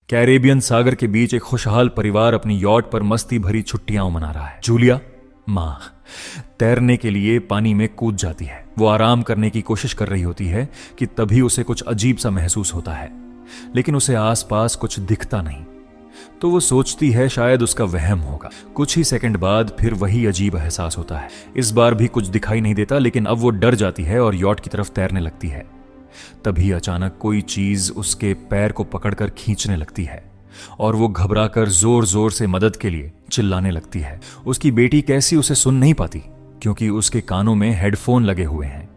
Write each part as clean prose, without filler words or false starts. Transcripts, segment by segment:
Caribbean सागर के बीच एक खुशहाल परिवार अपनी यॉट पर मस्ती भरी छुट्टियां मना रहा है। जूलिया मां तैरने के लिए पानी में कूद जाती है। वो आराम करने की कोशिश कर रही होती है कि तभी उसे कुछ अजीब सा महसूस होता है, लेकिन उसे आसपास कुछ दिखता नहीं। तो वो सोचती है शायद उसका वहम होगा। कुछ ही सेकंड बाद फिर वही अजीब एहसास होता है। इस बार भी कुछ दिखाई नहीं देता, लेकिन अब वो डर जाती है और यॉट की तरफ तैरने लगती है। तभी अचानक कोई चीज उसके पैर को पकड़कर खींचने लगती है और वो घबराकर जोर जोर से मदद के लिए चिल्लाने लगती है। उसकी बेटी कैसी उसे सुन नहीं पाती, क्योंकि उसके कानों में हेडफोन लगे हुए हैं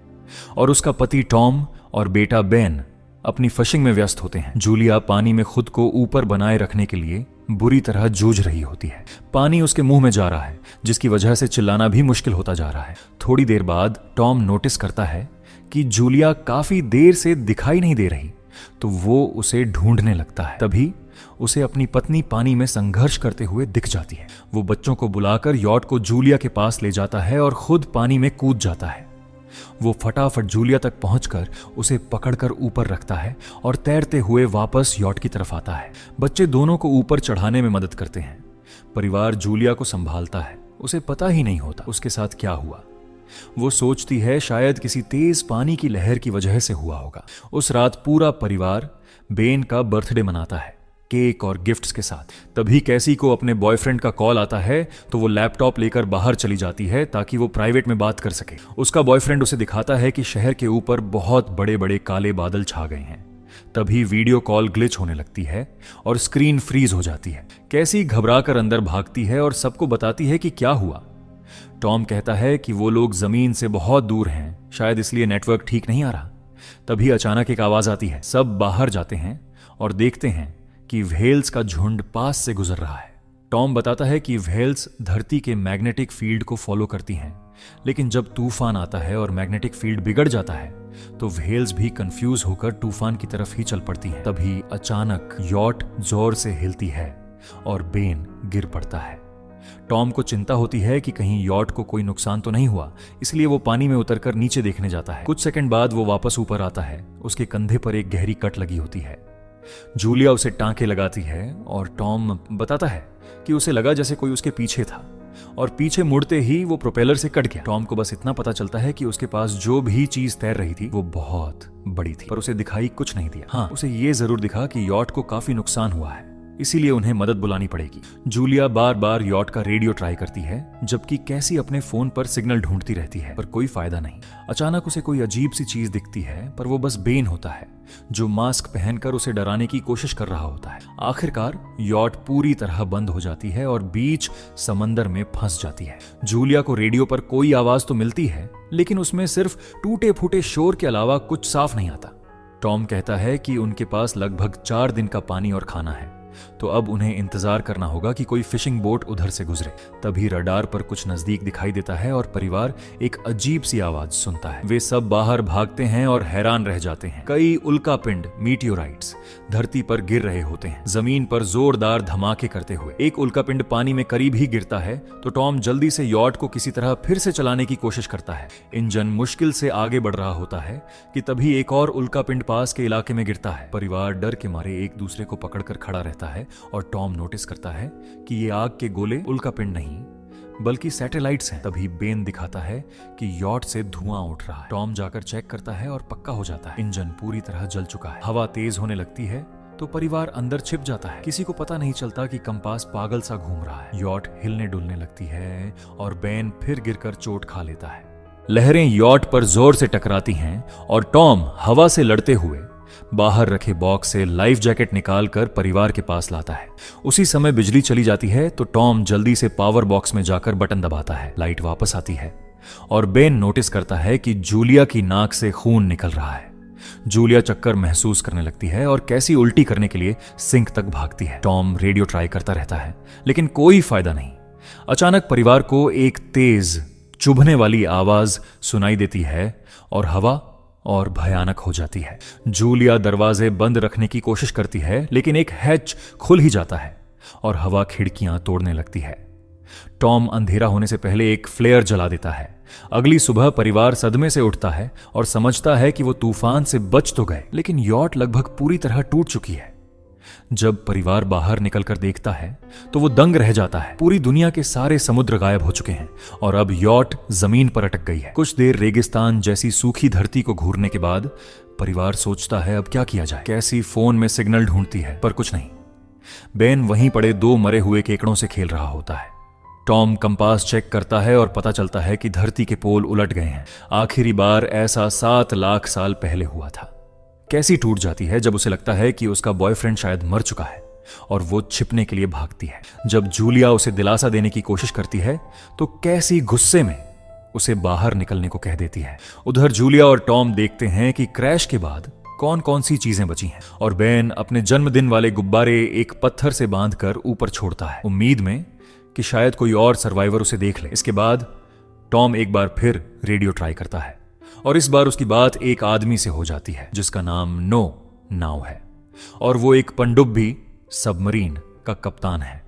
और उसका पति टॉम और बेटा बेन अपनी फिशिंग में व्यस्त होते हैं। जूलिया पानी में खुद को ऊपर बनाए रखने के लिए बुरी तरह जूझ रही होती है। पानी उसके मुंह में जा रहा है, जिसकी वजह से चिल्लाना भी मुश्किल होता जा रहा है। थोड़ी देर बाद टॉम नोटिस करता है कि जूलिया काफी देर से दिखाई नहीं दे रही, तो वो उसे ढूंढने लगता है। तभी उसे अपनी पत्नी पानी में संघर्ष करते हुए दिख जाती है। वो बच्चों को बुलाकर यॉट को जूलिया के पास ले जाता है और खुद पानी में कूद जाता है। वो फटाफट जूलिया तक पहुंचकर उसे पकड़कर ऊपर रखता है और तैरते हुए वापस यॉट की तरफ आता है। बच्चे दोनों को ऊपर चढ़ाने में मदद करते हैं। परिवार जूलिया को संभालता है। उसे पता ही नहीं होता उसके साथ क्या हुआ। वो सोचती है शायद किसी तेज पानी की लहर की वजह से हुआ होगा। उस रात पूरा परिवार बेन का बर्थडे मनाता है, केक और गिफ्ट्स के साथ। तभी कैसी को अपने बॉयफ्रेंड का कॉल आता है, तो वो लैपटॉप लेकर बाहर चली जाती है ताकि वो प्राइवेट में बात कर सके। उसका बॉयफ्रेंड उसे दिखाता है कि शहर के ऊपर बहुत बड़े बड़े काले बादल छा गए हैं। तभी वीडियो कॉल ग्लिच होने लगती है और स्क्रीन फ्रीज हो जाती है। कैसी घबराकर अंदर भागती है और सबको बताती है कि क्या हुआ। टॉम कहता है कि वो लोग जमीन से बहुत दूर हैं, शायद इसलिए नेटवर्क ठीक नहीं आ रहा। तभी अचानक एक आवाज आती है। सब बाहर जाते हैं और देखते हैं कि व्हेल्स का झुंड पास से गुजर रहा है। टॉम बताता है कि व्हेल्स धरती के मैग्नेटिक फील्ड को फॉलो करती हैं, लेकिन जब तूफान आता है और मैग्नेटिक फील्ड बिगड़ जाता है तो व्हेल्स भी कंफ्यूज होकर तूफान की तरफ ही चल पड़ती हैं। तभी अचानक यॉट जोर से हिलती है और बेन गिर पड़ता है। टॉम को चिंता होती है कि कहीं यॉट को कोई नुकसान तो नहीं हुआ, इसलिए वो पानी में उतरकर नीचे देखने जाता है। कुछ सेकंड बाद वो वापस ऊपर आता है। उसके कंधे पर एक गहरी कट लगी होती है। जूलिया उसे टांके लगाती है और टॉम बताता है कि उसे लगा जैसे कोई उसके पीछे था और पीछे मुड़ते ही वो प्रोपेलर से कट गया। टॉम को बस इतना पता चलता है कि उसके पास जो भी चीज तैर रही थी वो बहुत बड़ी थी, पर उसे दिखाई कुछ नहीं दिया। हाँ, उसे ये जरूर दिखा कि यॉट को काफी नुकसान हुआ है, इसीलिए उन्हें मदद बुलानी पड़ेगी। जूलिया बार बार यॉट का रेडियो ट्राई करती है, जबकि कैसी अपने फोन पर सिग्नल ढूंढती रहती है, पर कोई फायदा नहीं। अचानक उसे कोई अजीब सी चीज दिखती है, पर वो बस बेन होता है, जो मास्क पहनकर उसे डराने की कोशिश कर रहा होता है। आखिरकार यॉट पूरी तरह बंद हो जाती है और बीच समंदर में फंस जाती है। जूलिया को रेडियो पर कोई आवाज तो मिलती है, लेकिन उसमें सिर्फ टूटे फूटे शोर के अलावा कुछ साफ नहीं आता। टॉम कहता है कि उनके पास लगभग 4 दिन का पानी और खाना है, तो अब उन्हें इंतजार करना होगा कि कोई फिशिंग बोट उधर से गुजरे। तभी रडार पर कुछ नजदीक दिखाई देता है और परिवार एक अजीब सी आवाज सुनता है। वे सब बाहर भागते हैं और हैरान रह जाते हैं। कई उल्कापिंड मीटियोराइट्स धरती पर गिर रहे होते हैं, जमीन पर जोरदार धमाके करते हुए। एक उल्कापिंड पानी में करीब ही गिरता है, तो टॉम जल्दी से यॉट को किसी तरह फिर से चलाने की कोशिश करता है। इंजन मुश्किल से आगे बढ़ रहा होता है कि तभी एक और उल्कापिंड पास के इलाके में गिरता है। परिवार डर के मारे एक दूसरे को पकड़कर खड़ा रहता है और टॉम नोटिस करता है कि ये आग के गोले उल्कापिंड नहीं बल्कि सैटेलाइट्स हैं। तभी बेन दिखाता है कि यॉट से धुआं उठ रहा है। टॉम जाकर चेक करता है और पक्का हो जाता है, इंजन पूरी तरह जल चुका है। हवा तेज होने लगती है तो परिवार अंदर छिप जाता है। किसी को पता नहीं चलता कि कंपास पागल सा घूम रहा है। यॉट हिलने डुलने लगती है और बेन फिर गिरकर चोट खा लेता है। लहरें यॉट पर जोर से टकराती हैं और टॉम हवा से लड़ते हुए बाहर रखे बॉक्स से लाइफ जैकेट निकालकर परिवार के पास लाता है। उसी समय बिजली चली जाती है तो टॉम जल्दी से पावर बॉक्स में जाकर बटन दबाता है। लाइट वापस आती है और बेन नोटिस करता है कि जूलिया की नाक से खून निकल रहा है। जूलिया चक्कर महसूस करने लगती है और कैसी उल्टी करने के लिए सिंक तक भागती है। टॉम रेडियो ट्राई करता रहता है, लेकिन कोई फायदा नहीं। अचानक परिवार को एक तेज चुभने वाली आवाज सुनाई देती है और हवा और भयानक हो जाती है। जूलिया दरवाजे बंद रखने की कोशिश करती है, लेकिन एक हैच खुल ही जाता है और हवा खिड़कियां तोड़ने लगती है। टॉम अंधेरा होने से पहले एक फ्लेयर जला देता है। अगली सुबह परिवार सदमे से उठता है और समझता है कि वो तूफान से बच तो गए, लेकिन यॉट लगभग पूरी तरह टूट चुकी है। जब परिवार बाहर निकलकर देखता है तो वो दंग रह जाता है। पूरी दुनिया के सारे समुद्र गायब हो चुके हैं और अब यॉट जमीन पर अटक गई है। कुछ देर रेगिस्तान जैसी सूखी धरती को घूरने के बाद परिवार सोचता है अब क्या किया जाए। कैसी फोन में सिग्नल ढूंढती है पर कुछ नहीं। बेन वहीं पड़े 2 मरे हुए केकड़ों से खेल रहा होता है। टॉम कंपास चेक करता है और पता चलता है कि धरती के पोल उलट गए हैं। आखिरी बार ऐसा 7 लाख साल पहले हुआ था। कैसी टूट जाती है जब उसे लगता है कि उसका बॉयफ्रेंड शायद मर चुका है और वो छिपने के लिए भागती है। जब जूलिया उसे दिलासा देने की कोशिश करती है तो कैसी गुस्से में उसे बाहर निकलने को कह देती है। उधर जूलिया और टॉम देखते हैं कि क्रैश के बाद कौन कौन सी चीजें बची हैं और बेन अपने जन्मदिन वाले गुब्बारे एक पत्थर से बांधकर ऊपर छोड़ता है, उम्मीद में कि शायद कोई और सर्वाइवर उसे देख ले। इसके बाद टॉम एक बार फिर रेडियो ट्राई करता है और इस बार उसकी बात एक आदमी से हो जाती है जिसका नाम नो नाव है और वो एक पनडुब्बी सबमरीन का कप्तान है।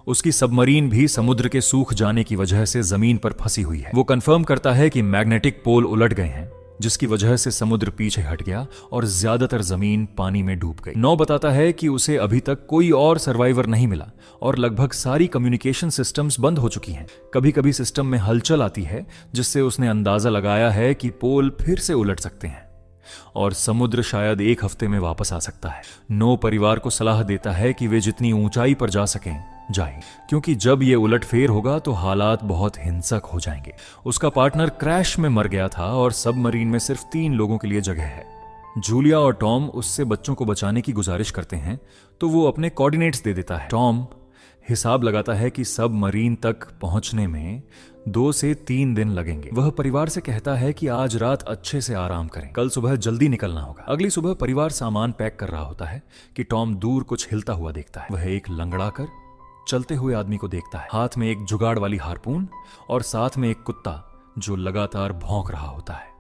उसकी सबमरीन भी समुद्र के सूख जाने की वजह से जमीन पर फंसी हुई है। वो कंफर्म करता है कि मैग्नेटिक पोल उलट गए हैं जिसकी वजह से समुद्र पीछे हट गया और ज्यादातर जमीन पानी में डूब गई। नौ बताता है कि उसे अभी तक कोई और सर्वाइवर नहीं मिला और लगभग सारी कम्युनिकेशन सिस्टम्स बंद हो चुकी हैं। कभी कभी सिस्टम में हलचल आती है जिससे उसने अंदाजा लगाया है कि पोल फिर से उलट सकते हैं और समुद्र शायद 1 हफ्ते में वापस आ सकता है। नो परिवार को सलाह देता है कि वे जितनी ऊंचाई पर जा सकें जाए, क्योंकि जब ये उलटफेर होगा तो हालात बहुत हिंसक हो जाएंगे। उसका पार्टनर क्रैश में मर गया था और सबमरीन में सिर्फ 3 लोगों के लिए जगह है। जूलिया और टॉम उससे बच्चों को बचाने की गुजारिश करते हैं तो वो अपने कोऑर्डिनेट्स दे देता है। टॉम हिसाब लगाता है कि सबमरीन तक पहुंचने में 2 से 3 दिन लगेंगे। वह परिवार से कहता है कि आज रात अच्छे से आराम करें, कल सुबह जल्दी निकलना होगा। अगली सुबह परिवार सामान पैक कर रहा होता है कि टॉम दूर कुछ हिलता हुआ देखता है। वह एक लंगड़ा कर चलते हुए आदमी को देखता है, हाथ में एक जुगाड़ वाली हारपून और साथ में एक कुत्ता जो लगातार भौंक रहा होता है।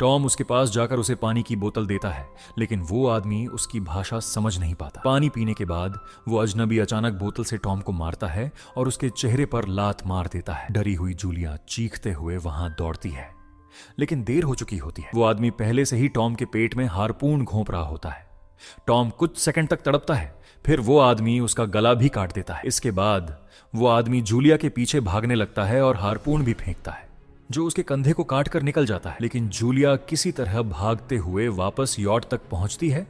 टॉम उसके पास जाकर उसे पानी की बोतल देता है, लेकिन वो आदमी उसकी भाषा समझ नहीं पाता। पानी पीने के बाद वो अजनबी अचानक बोतल से टॉम को मारता है और उसके चेहरे पर लात मार देता है। डरी हुई जूलिया चीखते हुए वहां दौड़ती है, लेकिन देर हो चुकी होती है। वो आदमी पहले से ही टॉम के पेट में हारपून घोंप रहा होता है। टॉम कुछ सेकंड तक तड़पता है, फिर वो आदमी उसका गला भी काट देता है। इसके बाद वो आदमी जूलिया के पीछे भागने लगता है और हारपून भी फेंकता है जो उसके कंधे को काट कर निकल जाता है। लेकिन जूलिया किसी तरह भागते हुए वापस यॉट तक पहुंचती है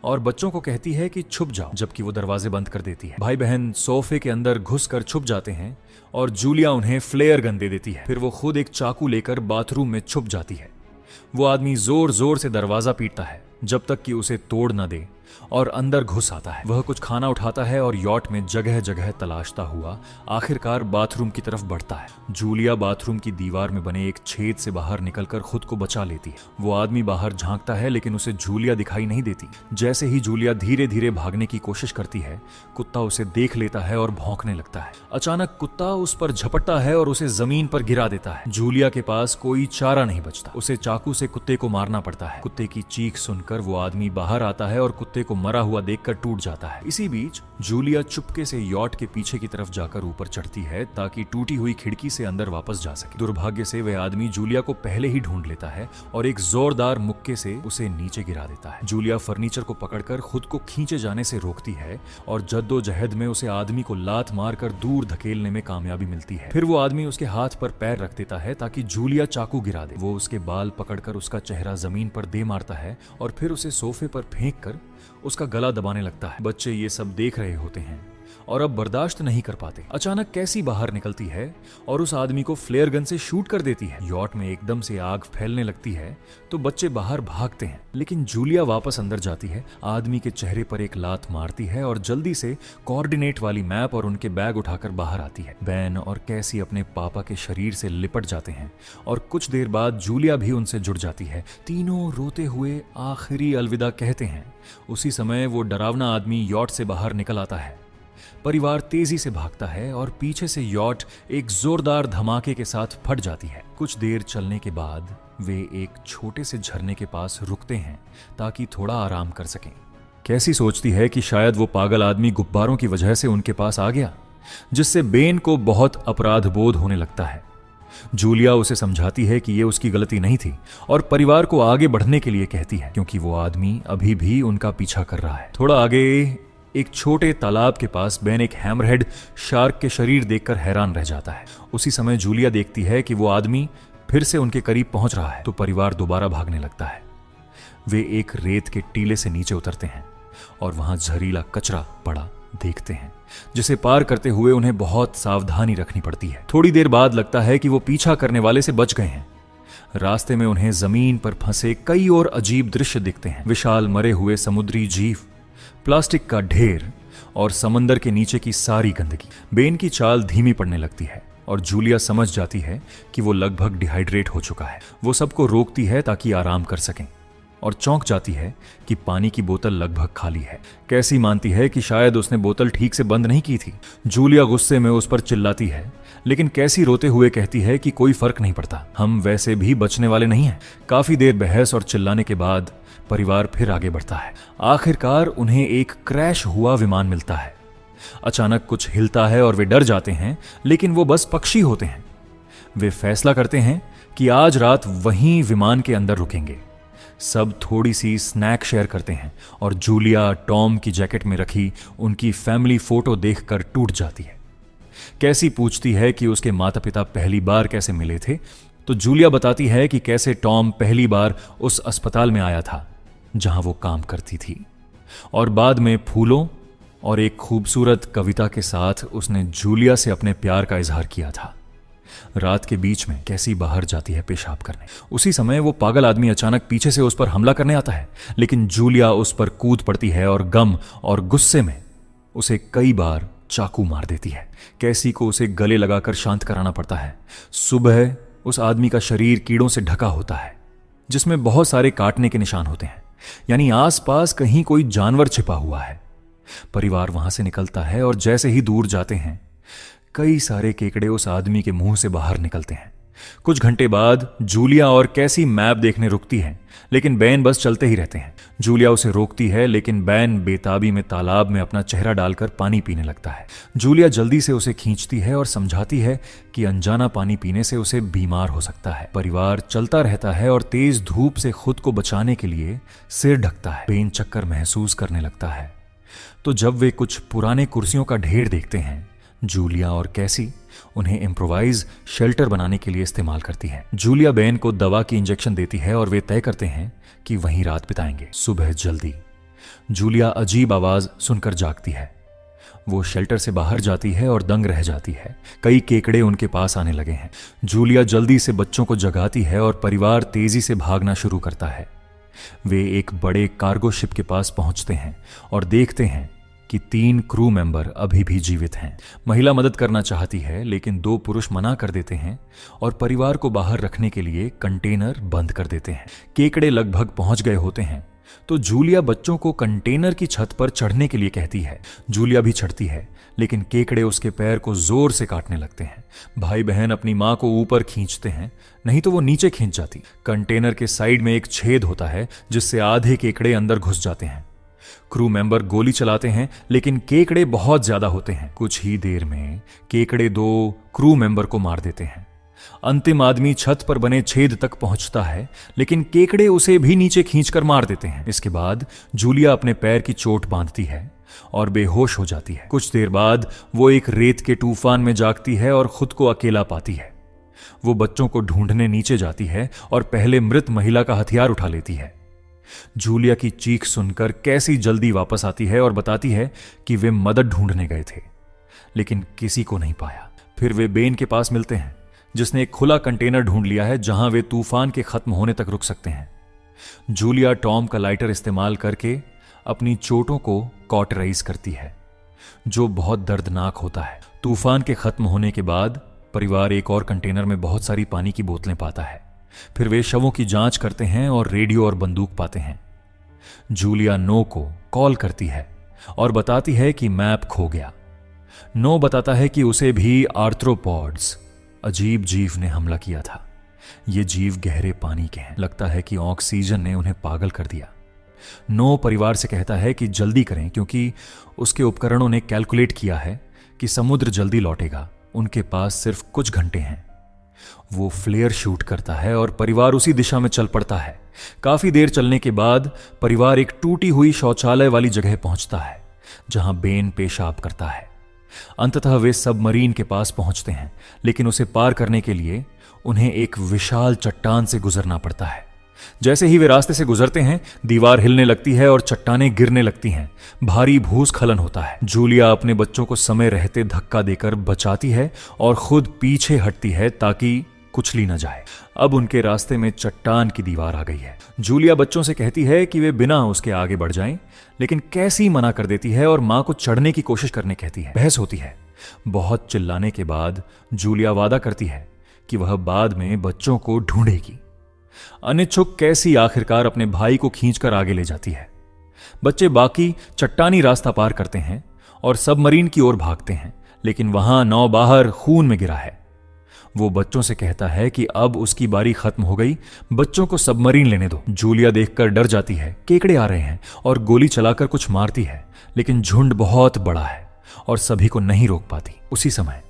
और बच्चों को कहती है कि छुप जाओ, जबकि वो दरवाजे बंद कर देती है। भाई बहन सोफे के अंदर घुसकर छुप जाते हैं और जूलिया उन्हें फ्लेयर गन दे देती है। फिर वो खुद एक चाकू लेकर बाथरूम में छुप जाती है। वो आदमी जोर जोर से दरवाजा पीटता है जब तक कि उसे तोड़ न दे और अंदर घुस आता है। वह कुछ खाना उठाता है और यॉट में जगह जगह तलाशता हुआ आखिरकार बाथरूम की तरफ बढ़ता है। जूलिया बाथरूम की दीवार में बने एक छेद से बाहर निकलकर खुद को बचा लेती है। वो आदमी बाहर झांकता है लेकिन उसे जूलिया दिखाई नहीं देती। जैसे ही जूलिया धीरे धीरे भागने की कोशिश करती है, कुत्ता उसे देख लेता है और भौंकने लगता है। अचानक कुत्ता उस पर झपटता है और उसे जमीन पर गिरा देता है। जूलिया के पास कोई चारा नहीं बचता, उसे चाकू से कुत्ते को मारना पड़ता है। कुत्ते की चीख सुनकर वो आदमी बाहर आता है और कुत्ते को मरा हुआ देखकर टूट जाता है। इसी बीच जूलिया चुपके से यॉट के पीछे की तरफ जाकर ऊपर चढ़ती है ताकि टूटी हुई खिड़की से अंदर वापस जा सके। दुर्भाग्य से वह आदमी जूलिया को पहले ही ढूंढ लेता है और एक जोरदार मुक्के से उसे नीचे गिरा देता है। जूलिया फर्नीचर को पकड़कर खुद को खींचे जाने से रोकती है और जद्दोजहद में उसे आदमी को लात मारकर दूर धकेलने में कामयाबी मिलती है। फिर वो आदमी उसके हाथ पर पैर रख देता है ताकि जूलिया चाकू गिरा दे। वो उसके बाल पकड़कर उसका चेहरा जमीन पर दे मारता है और फिर उसे सोफे पर फेंक कर उसका गला दबाने लगता है। बच्चे ये सब देख रहे होते हैं और अब बर्दाश्त नहीं कर पाते। अचानक कैसी बाहर निकलती है और उस आदमी को फ्लेयर गन से शूट कर देती है। यॉट में एकदम से आग फैलने लगती है तो बच्चे बाहर भागते हैं, लेकिन जूलिया वापस अंदर जाती है, आदमी के चेहरे पर एक लात मारती है और जल्दी से कोऑर्डिनेट वाली मैप और उनके बैग उठाकर बाहर आती है। बैन और कैसी अपने पापा के शरीर से लिपट जाते हैं और कुछ देर बाद जूलिया भी उनसे जुड़ जाती है। तीनों रोते हुए आखिरी अलविदा कहते हैं। उसी समय वो डरावना आदमी यॉट से बाहर निकल आता है। परिवार तेजी से भागता है और पीछे से यॉट एक जोरदार धमाके के साथ फट जाती है। कुछ देर चलने के बाद वे एक छोटे से झरने के पास रुकते हैं ताकि थोड़ा आराम कर सकें। कैसी सोचती है कि शायद वो पागल आदमी गुब्बारों की वजह से उनके पास आ गया, जिससे बेन को बहुत अपराध बोध होने लगता है। जूलिया उसे समझाती है कि ये उसकी गलती नहीं थी और परिवार को आगे बढ़ने के लिए कहती है, क्योंकि वो आदमी अभी भी उनका पीछा कर रहा है। थोड़ा आगे एक छोटे तालाब के पास बेन एक हैमरहेड शार्क के शरीर देखकर हैरान रह जाता है। उसी समय जूलिया देखती है कि वो आदमी फिर से उनके करीब पहुंच रहा है, तो परिवार दोबारा भागने लगता है। वे एक रेत के टीले से नीचे उतरते हैं और वहां जहरीला कचरा पड़ा देखते हैं, जिसे पार करते हुए उन्हें बहुत सावधानी रखनी पड़ती है। थोड़ी देर बाद लगता है कि वो पीछा करने वाले से बच गए हैं। रास्ते में उन्हें जमीन पर फंसे कई और अजीब दृश्य दिखते हैं। विशाल मरे हुए समुद्री जीव, प्लास्टिक का ढेर और समंदर के नीचे की सारी गंदगी। बेन की चाल धीमी पड़ने लगती है और जूलिया समझ जाती है कि वो लगभग डिहाइड्रेट हो चुका है। वो सबको रोकती है ताकि आराम कर सकें और चौंक जाती है कि पानी की बोतल लगभग खाली है। कैसी मानती है कि शायद उसने बोतल ठीक से बंद नहीं की थी। जूलिया गुस्से में उस पर चिल्लाती है, लेकिन कैसी रोते हुए कहती है कि कोई फर्क नहीं पड़ता, हम वैसे भी बचने वाले नहीं हैं। काफी देर बहस और चिल्लाने के बाद परिवार फिर आगे बढ़ता है। आखिरकार उन्हें एक क्रैश हुआ विमान मिलता है। अचानक कुछ हिलता है और वे डर जाते हैं, लेकिन वो बस पक्षी होते हैं। वे फैसला करते हैं कि आज रात वहीं विमान के अंदर रुकेंगे। सब थोड़ी सी स्नैक शेयर करते हैं और जूलिया टॉम की जैकेट में रखी उनकी फैमिली फोटो देखकर टूट जाती है। कैसी पूछती है कि उसके माता पिता पहली बार कैसे मिले थे, तो जूलिया बताती है कि कैसे टॉम पहली बार उस अस्पताल में आया था जहां वो काम करती थी, और बाद में फूलों और एक खूबसूरत कविता के साथ उसने जूलिया से अपने प्यार का इजहार किया था। रात के बीच में कैसी बाहर जाती है पेशाब करने। उसी समय वो पागल आदमी अचानक पीछे से उस पर हमला करने आता है, लेकिन जूलिया उस पर कूद पड़ती है और गम और गुस्से में उसे कई बार चाकू मार देती है। कैसी को उसे गले लगाकर शांत कराना पड़ता है। सुबह उस आदमी का शरीर कीड़ों से ढका होता है, जिसमें बहुत सारे काटने के निशान होते हैं, यानी आसपास कहीं कोई जानवर छिपा हुआ है। परिवार वहां से निकलता है और जैसे ही दूर जाते हैं, कई सारे केकड़े उस आदमी के मुंह से बाहर निकलते हैं। कुछ घंटे बाद जूलिया और कैसी मैप देखने रुकती है, लेकिन बैन बस चलते ही रहते हैं। जूलिया उसे रोकती है, लेकिन बैन बेताबी में तालाब में अपना चेहरा डालकर पानी पीने लगता है। जूलिया जल्दी से उसे खींचती है और समझाती है कि अनजाना पानी पीने से उसे बीमार हो सकता है। परिवार चलता रहता है और तेज धूप से खुद को बचाने के लिए सिर ढकता है। बैन चक्कर महसूस करने लगता है, तो जब वे कुछ पुराने कुर्सियों का ढेर देखते हैं, जूलिया और कैसी उन्हें इम्प्रोवाइज शेल्टर बनाने के लिए इस्तेमाल करती है। जूलिया बैन को दवा की इंजेक्शन देती है और वे तय करते हैं कि वहीं रात बिताएंगे। सुबह जल्दी जूलिया अजीब आवाज सुनकर जागती है। वो शेल्टर से बाहर जाती है और दंग रह जाती है। कई केकड़े उनके पास आने लगे हैं। जूलिया जल्दी से बच्चों को जगाती है और परिवार तेजी से भागना शुरू करता है। वे एक बड़े कार्गो शिप के पास पहुंचते हैं और देखते हैं कि 3 क्रू मेंबर अभी भी जीवित हैं। महिला मदद करना चाहती है, लेकिन 2 पुरुष मना कर देते हैं और परिवार को बाहर रखने के लिए कंटेनर बंद कर देते हैं। केकड़े लगभग पहुंच गए होते हैं, तो जूलिया बच्चों को कंटेनर की छत पर चढ़ने के लिए कहती है। जूलिया भी चढ़ती है, लेकिन केकड़े उसके पैर को जोर से काटने लगते हैं। भाई बहन अपनी मां को ऊपर खींचते हैं, नहीं तो वो नीचे खींच जाती। कंटेनर के साइड में एक छेद होता है, जिससे आधे केकड़े अंदर घुस जाते हैं। क्रू मेंबर गोली चलाते हैं, लेकिन केकड़े बहुत ज्यादा होते हैं। कुछ ही देर में केकड़े 2 क्रू मेंबर को मार देते हैं। अंतिम आदमी छत पर बने छेद तक पहुंचता है, लेकिन केकड़े उसे भी नीचे खींचकर मार देते हैं। इसके बाद जूलिया अपने पैर की चोट बांधती है और बेहोश हो जाती है। कुछ देर बाद वो एक रेत के तूफान में जागती है और खुद को अकेला पाती है। वो बच्चों को ढूंढने नीचे जाती है और पहले मृत महिला का हथियार उठा लेती है। जूलिया की चीख सुनकर कैसी जल्दी वापस आती है और बताती है कि वे मदद ढूंढने गए थे, लेकिन किसी को नहीं पाया। फिर वे बेन के पास मिलते हैं, जिसने एक खुला कंटेनर ढूंढ लिया है जहां वे तूफान के खत्म होने तक रुक सकते हैं। जूलिया टॉम का लाइटर इस्तेमाल करके अपनी चोटों को कॉटराइज करती है, जो बहुत दर्दनाक होता है। तूफान के खत्म होने के बाद परिवार एक और कंटेनर में बहुत सारी पानी की बोतलें पाता है। फिर वे शवों की जांच करते हैं और रेडियो और बंदूक पाते हैं। जूलिया नो को कॉल करती है और बताती है कि मैप खो गया। नो बताता है कि उसे भी आर्थ्रोपॉड्स, अजीब जीव ने हमला किया था। ये जीव गहरे पानी के हैं। लगता है कि ऑक्सीजन ने उन्हें पागल कर दिया। नो परिवार से कहता है कि जल्दी करें, क्योंकि उसके उपकरणों ने कैलकुलेट किया है कि समुद्र जल्दी लौटेगा। उनके पास सिर्फ कुछ घंटे हैं। वो फ्लेयर शूट करता है और परिवार उसी दिशा में चल पड़ता है। काफी देर चलने के बाद परिवार एक टूटी हुई शौचालय वाली जगह पहुंचता है, जहां बेन पेशाब करता है। अंततः वे सबमरीन के पास पहुंचते हैं, लेकिन उसे पार करने के लिए उन्हें एक विशाल चट्टान से गुजरना पड़ता है। जैसे ही वे रास्ते से गुजरते हैं, दीवार हिलने लगती है और चट्टानें गिरने लगती हैं। भारी भूस्खलन होता है। जूलिया अपने बच्चों को समय रहते धक्का देकर बचाती है और खुद पीछे हटती है ताकि कुचली न जाए। अब उनके रास्ते में चट्टान की दीवार आ गई है। जूलिया बच्चों से कहती है कि वे बिना उसके आगे बढ़ जाएं, लेकिन कैसी मना कर देती है और मां को चढ़ने की कोशिश करने कहती है। बहस होती है। बहुत चिल्लाने के बाद जूलिया वादा करती है कि वह बाद में बच्चों को ढूंढेगी। अनिच्छुक कैसी आखिरकार अपने भाई को खींचकर आगे ले जाती है। बच्चे बाकी चट्टानी रास्ता पार करते हैं और सबमरीन की ओर भागते हैं, लेकिन वहां नौबाहर खून में गिरा है। वो बच्चों से कहता है कि अब उसकी बारी खत्म हो गई, बच्चों को सबमरीन लेने दो। जूलिया देखकर डर जाती है। केकड़े आ रहे हैं और गोली चलाकर कुछ मारती है, लेकिन झुंड बहुत बड़ा है और सभी को नहीं रोक पाती। उसी समय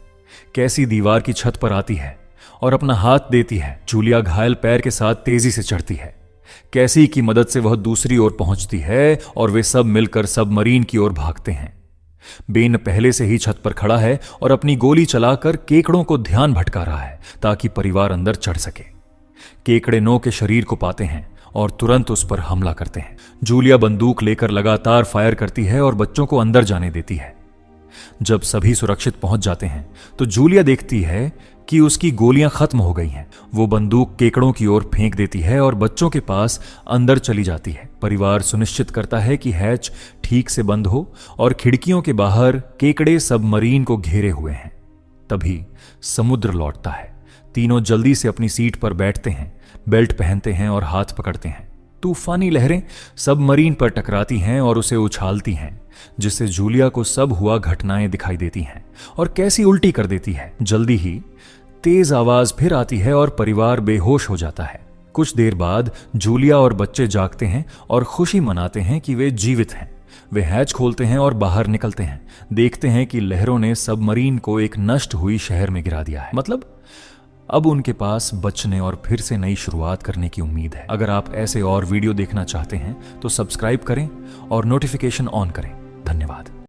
कैसी दीवार की छत पर आती है और अपना हाथ देती है। जूलिया घायल पैर के साथ तेजी से चढ़ती है। कैसी की मदद से वह दूसरी ओर पहुंचती है और वे सब मिलकर सबमरीन की ओर भागते हैं। बेन पहले से ही छत पर खड़ा है और अपनी गोली चलाकर केकड़ों को ध्यान भटका रहा है ताकि परिवार अंदर चढ़ सके। केकड़े नो के शरीर को पाते हैं और तुरंत उस पर हमला करते हैं। जूलिया बंदूक लेकर लगातार फायर करती है और बच्चों को अंदर जाने देती है। जब सभी सुरक्षित पहुंच जाते हैं तो जूलिया देखती है कि उसकी गोलियां खत्म हो गई हैं। वो बंदूक केकड़ों की ओर फेंक देती है और बच्चों के पास अंदर चली जाती है। परिवार सुनिश्चित करता है कि हैच ठीक से बंद हो और खिड़कियों के बाहर केकड़े सबमरीन को घेरे हुए हैं। तभी समुद्र लौटता है। तीनों जल्दी से अपनी सीट पर बैठते हैं, बेल्ट पहनते हैं और हाथ पकड़ते हैं। तूफानी लहरें सबमरीन पर टकराती हैं और उसे उछालती हैं, जिससे जूलिया को सब हुआ घटनाएं दिखाई देती हैं और कैसी उल्टी कर देती है। जल्दी ही तेज आवाज फिर आती है और परिवार बेहोश हो जाता है। कुछ देर बाद जूलिया और बच्चे जागते हैं और खुशी मनाते हैं कि वे जीवित हैं। वे हैच खोलते हैं और बाहर निकलते हैं। देखते हैं कि लहरों ने सबमरीन को एक नष्ट हुई शहर में गिरा दिया है। मतलब अब उनके पास बचने और फिर से नई शुरुआत करने की उम्मीद है। अगर आप ऐसे और वीडियो देखना चाहते हैं तो सब्सक्राइब करें और नोटिफिकेशन ऑन करें। धन्यवाद।